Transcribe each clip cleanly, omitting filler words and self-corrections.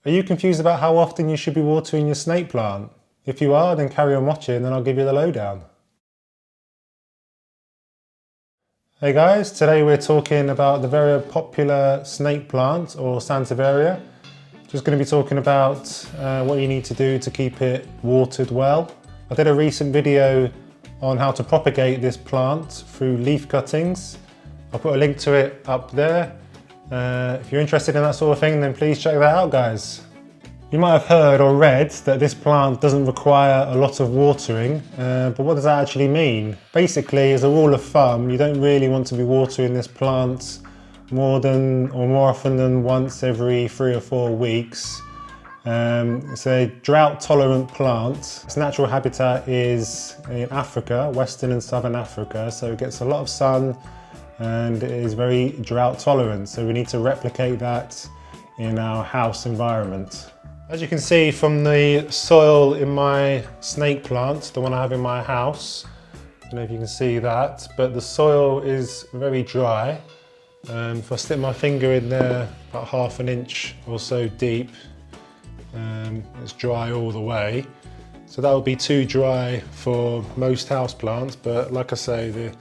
Are you confused about how often you should be watering your snake plant? If you are, then carry on watching and then I'll give you the lowdown. Hey guys, today we're talking about the very popular snake plant or Sansevieria. Just going to be talking about what you need to do to keep it watered well. I did a recent video on how to propagate this plant through leaf cuttings. I'll put a link to it up there. If you're interested in that sort of thing, then please check that out, guys. You might have heard or read that this plant doesn't require a lot of watering, but what does that actually mean? Basically, as a rule of thumb, you don't really want to be watering this plant more often than once every 3 or 4 weeks. It's a drought-tolerant plant. Its natural habitat is in Africa, Western and Southern Africa, so it gets a lot of sun and it is very drought-tolerant, so we need to replicate that in our house environment. As you can see from the soil in my snake plant, the one I have in my house, I don't know if you can see that, but the soil is very dry. If I stick my finger in there about 1/2 inch or so deep, it's dry all the way. So that would be too dry for most house plants, but like I say, the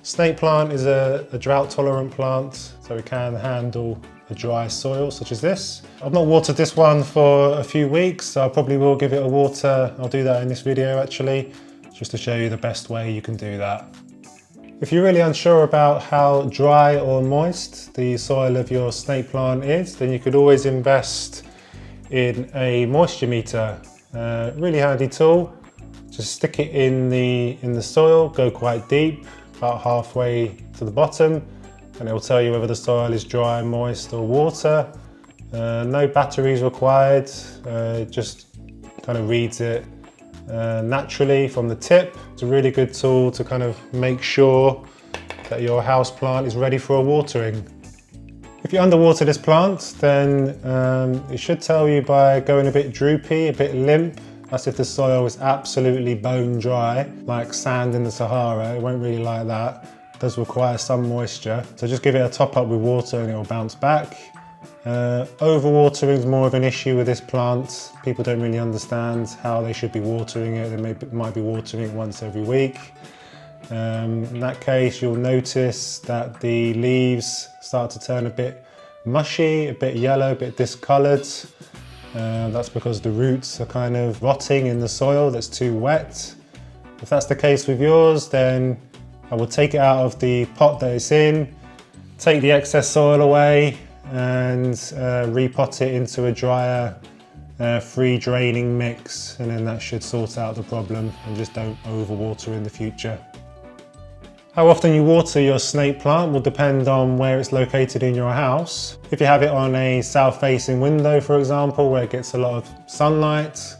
snake plant is a drought tolerant plant, so it can handle a dry soil such as this. I've not watered this one for a few weeks, so I probably will give it a water. I'll do that in this video actually, just to show you the best way you can do that. If you're really unsure about how dry or moist the soil of your snake plant is, then you could always invest in a moisture meter. Really handy tool. Just stick it in the soil, go quite deep, about halfway to the bottom, and it will tell you whether the soil is dry, moist or water. No batteries required, it just kind of reads it naturally from the tip. It's a really good tool to kind of make sure that your house plant is ready for a watering. If you underwater this plant, then it should tell you by going a bit droopy, a bit limp. That's if the soil is absolutely bone dry, like sand in the Sahara. It won't really like that. It does require some moisture. So just give it a top up with water and it will bounce back. Overwatering is more of an issue with this plant. People don't really understand how they should be watering it. They might be watering it once every week. In that case, you'll notice that the leaves start to turn a bit mushy, a bit yellow, a bit discoloured. That's because the roots are kind of rotting in the soil that's too wet. If that's the case with yours, then I will take it out of the pot that it's in, take the excess soil away and repot it into a drier, free draining mix, and then that should sort out the problem, and just don't overwater in the future. How often you water your snake plant will depend on where it's located in your house. If you have it on a south-facing window, for example, where it gets a lot of sunlight,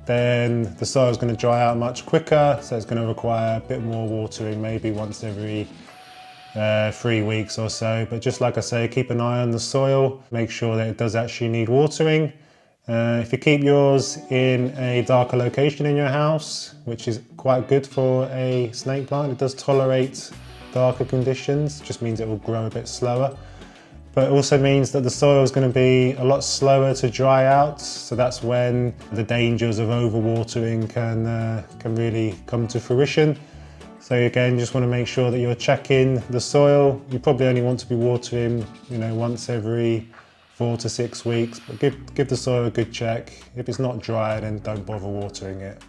then the soil is going to dry out much quicker, so it's going to require a bit more watering, maybe once every 3 weeks or so. But just like I say, keep an eye on the soil, make sure that it does actually need watering. If you keep yours in a darker location in your house, which is quite good for a snake plant, it does tolerate darker conditions, just means it will grow a bit slower. But it also means that the soil is going to be a lot slower to dry out, so that's when the dangers of overwatering can really come to fruition. So again, you just want to make sure that you're checking the soil. You probably only want to be watering, once every 4 to 6 weeks, but give the soil a good check. If it's not dry, then don't bother watering it.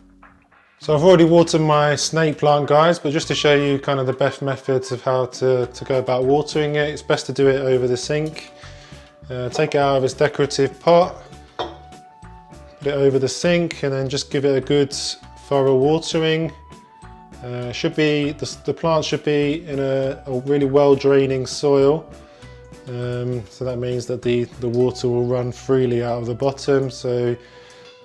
So I've already watered my snake plant, guys, but just to show you kind of the best methods of how to go about watering it, it's best to do it over the sink. Take it out of its decorative pot, put it over the sink, and then just give it a good thorough watering. The plant should be in a really well draining soil. So that means that the water will run freely out of the bottom. So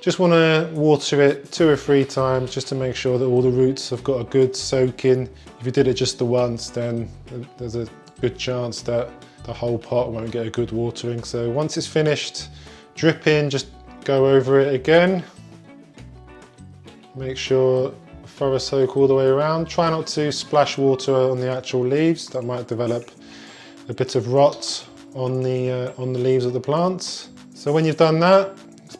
just want to water it 2 or 3 times just to make sure that all the roots have got a good soak in. If you did it just the once, then there's a good chance that the whole pot won't get a good watering. So once it's finished dripping, just go over it again. Make sure thorough soak all the way around. Try not to splash water on the actual leaves. That might develop a bit of rot on the leaves of the plants. So when you've done that,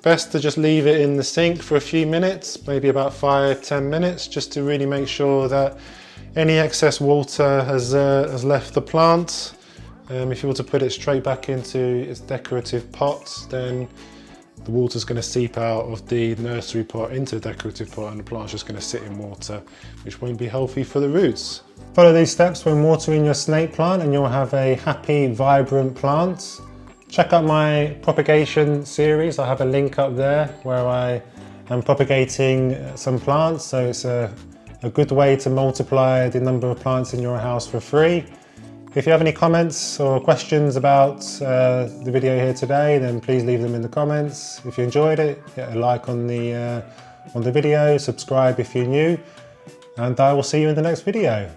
best to just leave it in the sink for a few minutes, maybe about 5-10 minutes, just to really make sure that any excess water has left the plant. If you were to put it straight back into its decorative pot, then the water's going to seep out of the nursery pot into the decorative pot, and the plant's just going to sit in water, which won't be healthy for the roots. Follow these steps when watering your snake plant and you'll have a happy, vibrant plant. Check out my propagation series. I have a link up there where I am propagating some plants, so it's a good way to multiply the number of plants in your house for free. If you have any comments or questions about the video here today, then please leave them in the comments. If you enjoyed it, hit a like on the video, subscribe if you're new, and I will see you in the next video.